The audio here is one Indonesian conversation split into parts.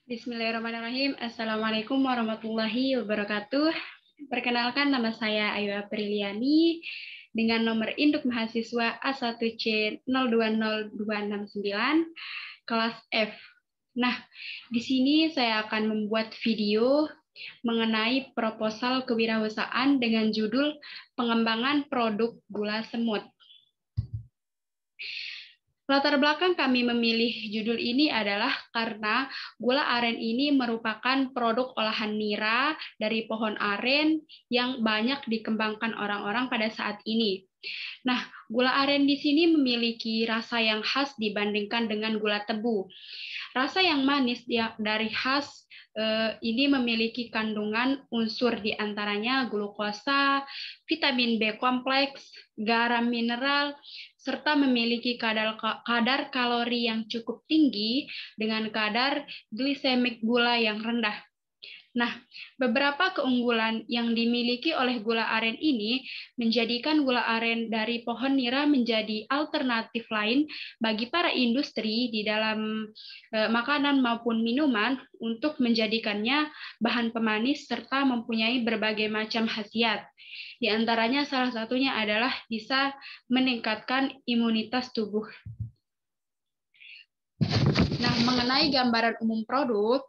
Bismillahirrahmanirrahim. Assalamualaikum warahmatullahi wabarakatuh. Perkenalkan, nama saya Ayu Apriliani dengan nomor induk mahasiswa A1C020269 kelas F. Nah, di sini saya akan membuat video mengenai proposal kewirausahaan dengan judul Pengembangan Produk Gula Semut. Latar belakang kami memilih judul ini adalah karena gula aren ini merupakan produk olahan nira dari pohon aren yang banyak dikembangkan orang-orang pada saat ini. Nah, gula aren di sini memiliki rasa yang khas dibandingkan dengan gula tebu. Rasa yang manis dari khas ini memiliki kandungan unsur diantaranya glukosa, vitamin B kompleks, garam mineral, serta memiliki kadar kalori yang cukup tinggi dengan kadar glisemik gula yang rendah. Nah, beberapa keunggulan yang dimiliki oleh gula aren ini menjadikan gula aren dari pohon nira menjadi alternatif lain bagi para industri di dalam makanan maupun minuman untuk menjadikannya bahan pemanis serta mempunyai berbagai macam khasiat. Di antaranya salah satunya adalah bisa meningkatkan imunitas tubuh. Nah, mengenai gambaran umum produk,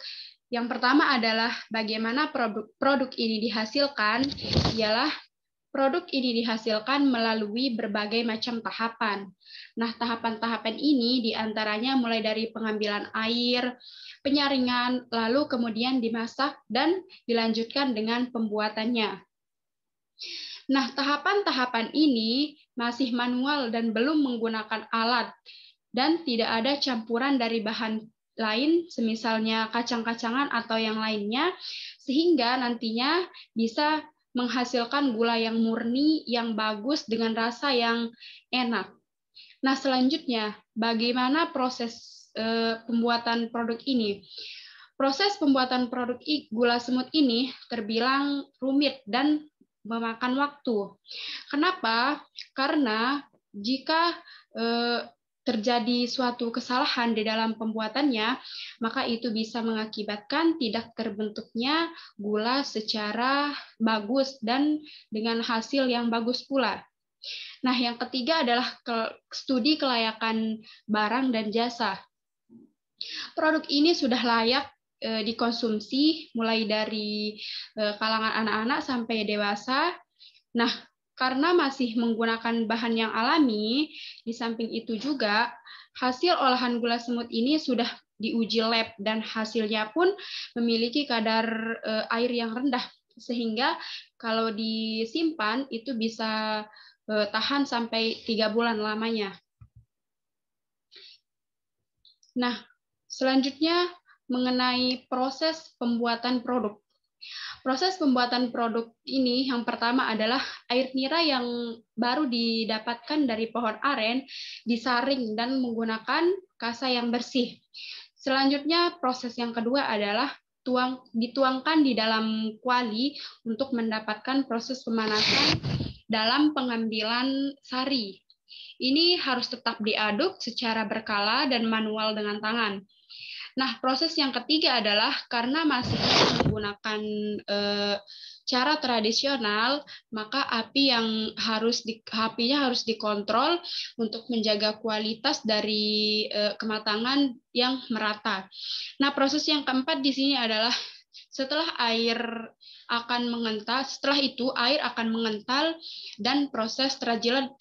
yang pertama adalah bagaimana produk ini dihasilkan, ialah produk ini dihasilkan melalui berbagai macam tahapan. Nah, tahapan-tahapan ini diantaranya mulai dari pengambilan air, penyaringan, lalu kemudian dimasak, dan dilanjutkan dengan pembuatannya. Nah, tahapan-tahapan ini masih manual dan belum menggunakan alat, dan tidak ada campuran dari bahan lain, semisalnya kacang-kacangan atau yang lainnya, sehingga nantinya bisa menghasilkan gula yang murni, yang bagus, dengan rasa yang enak. Nah, selanjutnya, bagaimana proses pembuatan produk ini? Proses pembuatan produk gula semut ini terbilang rumit dan memakan waktu. Kenapa? Karena jika terjadi suatu kesalahan di dalam pembuatannya, maka itu bisa mengakibatkan tidak terbentuknya gula secara bagus dan dengan hasil yang bagus pula. Nah, yang ketiga adalah studi kelayakan barang dan jasa. Produk ini sudah layak dikonsumsi mulai dari kalangan anak-anak sampai dewasa. Nah, karena masih menggunakan bahan yang alami, di samping itu juga hasil olahan gula semut ini sudah diuji lab dan hasilnya pun memiliki kadar air yang rendah, sehingga kalau disimpan itu bisa tahan sampai 3 bulan lamanya. Nah, selanjutnya mengenai proses pembuatan produk. Proses pembuatan produk ini yang pertama adalah air nira yang baru didapatkan dari pohon aren disaring dan menggunakan kasa yang bersih. Selanjutnya proses yang kedua adalah dituangkan di dalam kuali untuk mendapatkan proses pemanasan dalam pengambilan sari. Ini harus tetap diaduk secara berkala dan manual dengan tangan. Nah, proses yang ketiga adalah karena masih menggunakan cara tradisional, maka apinya harus dikontrol untuk menjaga kualitas dari kematangan yang merata. Nah, proses yang keempat di sini adalah setelah itu air akan mengental dan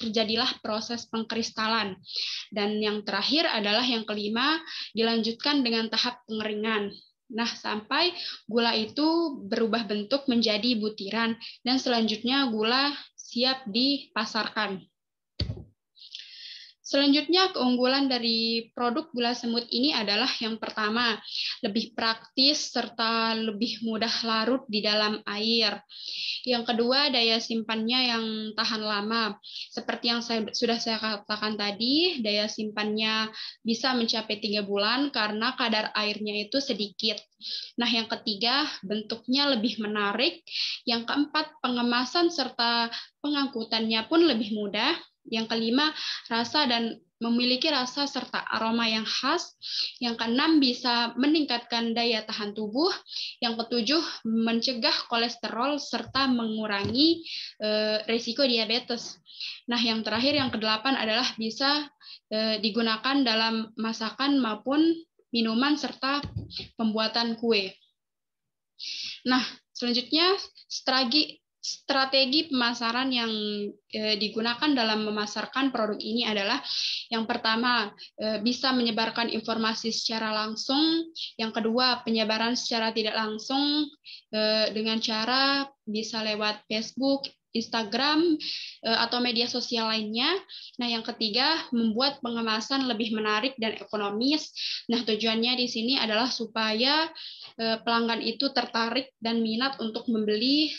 terjadilah proses pengkristalan. Dan yang terakhir adalah yang kelima, dilanjutkan dengan tahap pengeringan. Nah, sampai gula itu berubah bentuk menjadi butiran dan selanjutnya gula siap dipasarkan. Selanjutnya, keunggulan dari produk gula semut ini adalah yang pertama, lebih praktis serta lebih mudah larut di dalam air. Yang kedua, daya simpannya yang tahan lama. Seperti yang sudah saya katakan tadi, daya simpannya bisa mencapai 3 bulan karena kadar airnya itu sedikit. Nah, yang ketiga, bentuknya lebih menarik. Yang keempat, pengemasan serta pengangkutannya pun lebih mudah. Yang kelima, rasa dan memiliki rasa serta aroma yang khas. Yang keenam, bisa meningkatkan daya tahan tubuh. Yang ketujuh, mencegah kolesterol serta mengurangi risiko diabetes. Nah, yang terakhir, yang kedelapan adalah bisa digunakan dalam masakan maupun minuman serta pembuatan kue. Nah, selanjutnya strategi pemasaran yang digunakan dalam memasarkan produk ini adalah yang pertama, bisa menyebarkan informasi secara langsung. Yang kedua, penyebaran secara tidak langsung dengan cara bisa lewat Facebook, Instagram, atau media sosial lainnya. Nah, yang ketiga, membuat pengemasan lebih menarik dan ekonomis. Nah, tujuannya di sini adalah supaya pelanggan itu tertarik dan minat untuk membeli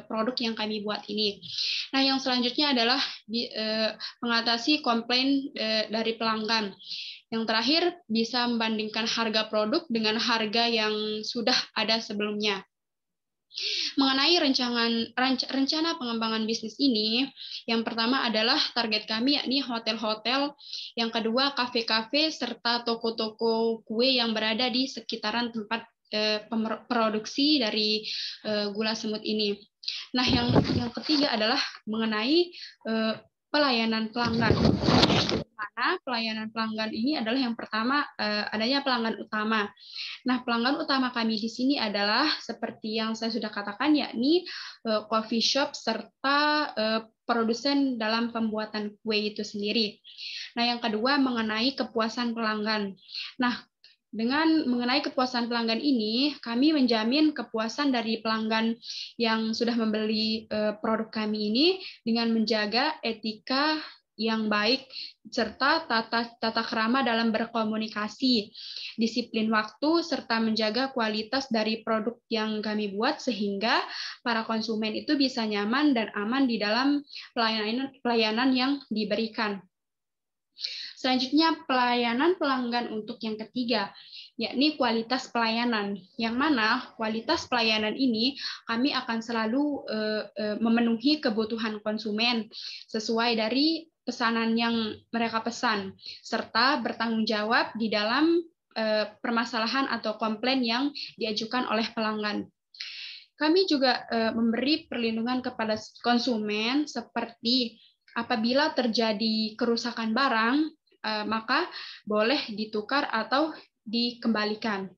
produk yang kami buat ini. Nah, yang selanjutnya adalah mengatasi komplain dari pelanggan. Yang terakhir, bisa membandingkan harga produk dengan harga yang sudah ada sebelumnya. Mengenai rencana pengembangan bisnis ini, yang pertama adalah target kami yakni hotel-hotel, yang kedua kafe-kafe serta toko-toko kue yang berada di sekitaran tempat produksi dari gula semut ini. Nah, yang ketiga adalah mengenai pelayanan pelanggan. Karena pelayanan pelanggan ini adalah yang pertama, adanya pelanggan utama. Nah, pelanggan utama kami di sini adalah seperti yang saya sudah katakan, yakni coffee shop serta produsen dalam pembuatan kue itu sendiri. Nah, yang kedua mengenai kepuasan pelanggan. Nah, dengan mengenai kepuasan pelanggan ini, kami menjamin kepuasan dari pelanggan yang sudah membeli produk kami ini dengan menjaga etika yang baik serta tata krama dalam berkomunikasi, disiplin waktu, serta menjaga kualitas dari produk yang kami buat sehingga para konsumen itu bisa nyaman dan aman di dalam pelayanan yang diberikan. Selanjutnya, pelayanan pelanggan untuk yang ketiga, yakni kualitas pelayanan. Yang mana kualitas pelayanan ini kami akan selalu memenuhi kebutuhan konsumen sesuai dari pesanan yang mereka pesan, serta bertanggung jawab di dalam permasalahan atau komplain yang diajukan oleh pelanggan. Kami juga memberi perlindungan kepada konsumen seperti apabila terjadi kerusakan barang, maka boleh ditukar atau dikembalikan.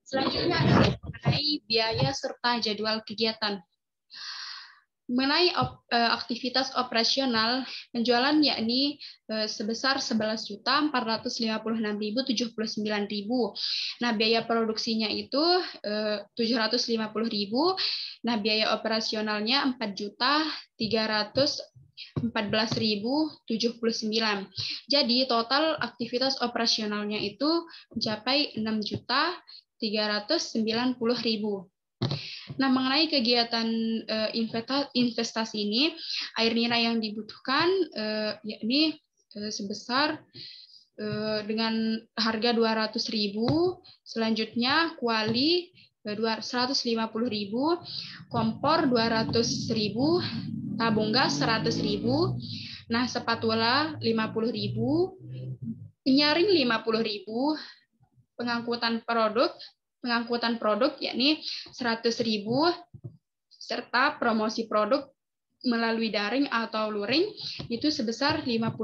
Selanjutnya adalah mengenai biaya serta jadwal kegiatan. Mengenai aktivitas operasional, penjualan yakni sebesar 11.456.079. Nah, biaya produksinya itu 750.000. Nah, biaya operasionalnya 4.314.079. Jadi total aktivitas operasionalnya itu mencapai 6.390.000. Nah, mengenai kegiatan investasi ini, air nira yang dibutuhkan yakni sebesar dengan harga 200.000, selanjutnya kuali 150.000, kompor 200.000, tabung gas 100.000, nah spatula 50.000, penyaring 50.000, pengangkutan produk yakni 100.000, serta promosi produk melalui daring atau luring itu sebesar 50.000.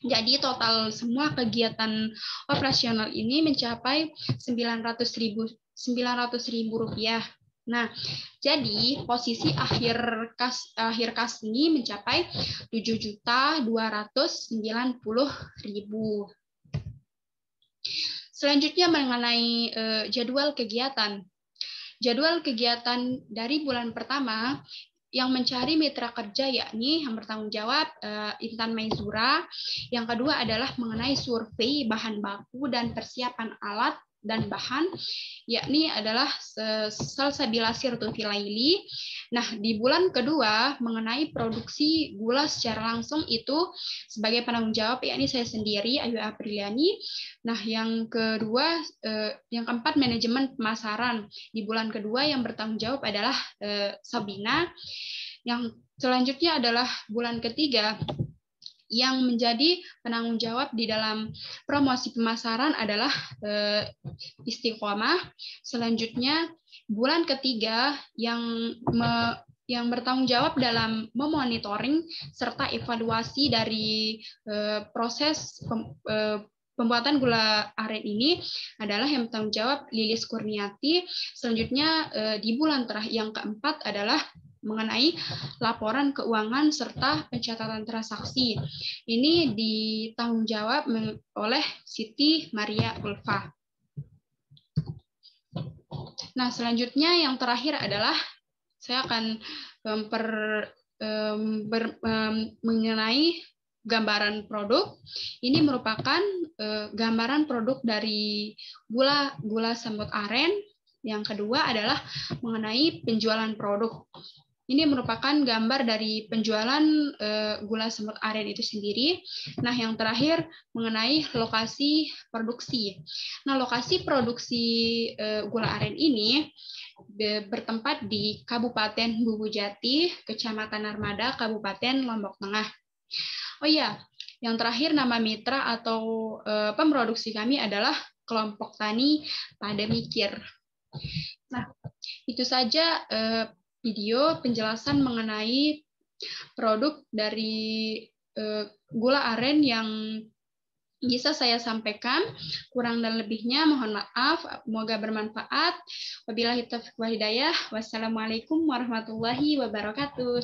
Jadi total semua kegiatan operasional ini mencapai 900.000 rupiah. Nah, jadi posisi akhir kas ini mencapai 7.290.000. Selanjutnya mengenai jadwal kegiatan. Jadwal kegiatan dari bulan pertama yang mencari mitra kerja yakni yang bertanggung jawab Intan Maizura. Yang kedua adalah mengenai survei bahan baku dan persiapan alat dan bahan, yakni adalah Salsabila Sirtufilaili. Nah, di bulan kedua mengenai produksi gula secara langsung itu sebagai penanggung jawab yakni saya sendiri, Ayu Apriliani. Nah, yang kedua, yang keempat manajemen pemasaran. Di bulan kedua yang bertanggung jawab adalah Sabina. Yang selanjutnya adalah bulan ketiga. Yang menjadi penanggung jawab di dalam promosi pemasaran adalah Istiqomah. Selanjutnya bulan ketiga yang bertanggung jawab dalam memonitoring serta evaluasi dari proses pembuatan gula aren ini adalah yang bertanggung jawab Lilis Kurniati. Selanjutnya di bulan terakhir yang keempat adalah mengenai laporan keuangan serta pencatatan transaksi. Ini ditanggung jawab oleh Siti Maria Ulfa. Nah, selanjutnya yang terakhir adalah saya akan mengenai gambaran produk. Ini merupakan gambaran produk dari gula semut aren. Yang kedua adalah mengenai penjualan produk. Ini merupakan gambar dari penjualan gula semut aren itu sendiri. Nah, yang terakhir mengenai lokasi produksi. Nah, lokasi produksi gula aren ini bertempat di Kabupaten Bubujati, Kecamatan Narmada, Kabupaten Lombok Tengah. Oh iya, yang terakhir nama mitra atau pemroduksi kami adalah Kelompok Tani Padamikir. Nah, itu saja video penjelasan mengenai produk dari gula aren yang bisa saya sampaikan. Kurang dan lebihnya mohon maaf. Semoga bermanfaat. Wabillahi taufiq wal hidayah. Wassalamualaikum warahmatullahi wabarakatuh.